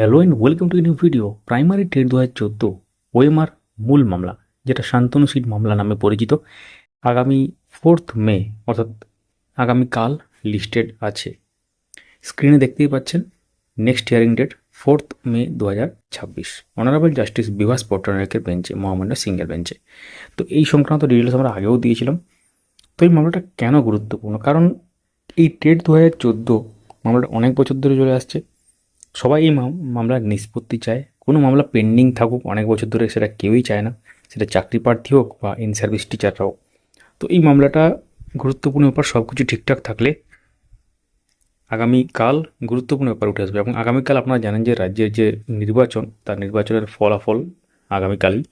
Hello and welcome to new video. Primary TET 2014 OMR মূল মামলা, যেটা শান্তনু সিট মামলা নামে পরিচিত, আগামী 4th মে অর্থাৎ আগামীকাল লিস্টেড আছে। স্ক্রিনে দেখতেই পাচ্ছেন next hearing date 4th May 2026, honourable justice Bibhas পট্টনায়কের বেঞ্চে, মহামান্য সিঙ্গেল বেঞ্চে। তো এই সংক্রান্ত ডিটেলস আমরা আগেও দিয়েছিলাম। তো এই মামলাটা কেন গুরুত্বপূর্ণ? কারণ এই টেট 2014 মামলাটা অনেক বছর ধরে চলে আসছে। সবাই এই মামলার নিষ্পত্তি চায়। কোনো মামলা পেন্ডিং থাকুক অনেক বছর ধরে, সেটা কেউই চায় না, সেটা চাকরি প্রার্থী হোক বা ইন সার্ভিস টিচাররাও। তো এই মামলাটা গুরুত্বপূর্ণ ব্যাপার, সব কিছু ঠিকঠাক থাকলে আগামীকাল গুরুত্বপূর্ণ ব্যাপার উঠে আসবে। এবং আগামীকাল আপনারা জানেন যে রাজ্যের যে নির্বাচন, তার নির্বাচনের ফলাফল আগামীকালই।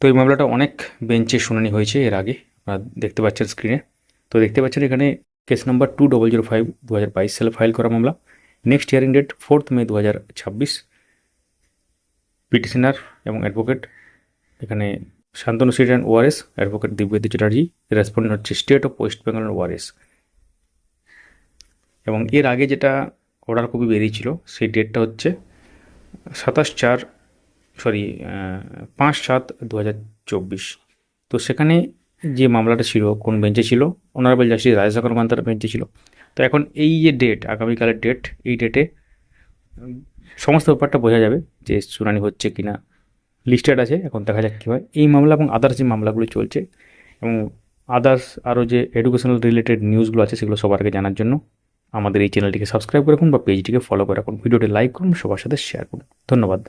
তো এই মামলাটা অনেক বেঞ্চে শুনানি হয়েছে এর আগে, আপনারা দেখতে পাচ্ছেন স্ক্রিনে। তো দেখতে পাচ্ছেন এখানে কেস নাম্বার 2005 2022 সালে ফাইল করা মামলা। Next hearing date 4th May 2026। Petitioner এবং অ্যাডভোকেট এখানে Shantanu Sit and ORS, advocate Dibyajyoti Chatterjee, respondent হচ্ছে state of West Bengal ORS. এবং এর আগে যেটা অর্ডার কপি বেরিয়েছিল সেই ডেটটা হচ্ছে 5/7/2024। তো সেখানে যে মামলাটা ছিল কোন বেঞ্চে ছিল, অনারেবল জাস্টিস রাজশেখর মান্তার বেঞ্চে ছিল। তো এখন এই যে ডেট, আগামীকালের ডেট, এই ডেটে সমস্ত ব্যাপারটা বোঝা যাবে যে শুনানি হচ্ছে কি না। লিস্টেড আছে, এখন দেখা যাক কী হয়। এই মামলা এবং আদার্স যে মামলাগুলো চলছে এবং আদার্স আরও যে এডুকেশনাল রিলেটেড নিউজগুলো আছে, সেগুলো সবার আগে জানার জন্য আমাদের এই চ্যানেলটিকে সাবস্ক্রাইব করে রাখুন বা পেজটিকে ফলো করে রাখুন। ভিডিওটি লাইক করুন, সবার সাথে শেয়ার করুন। ধন্যবাদ।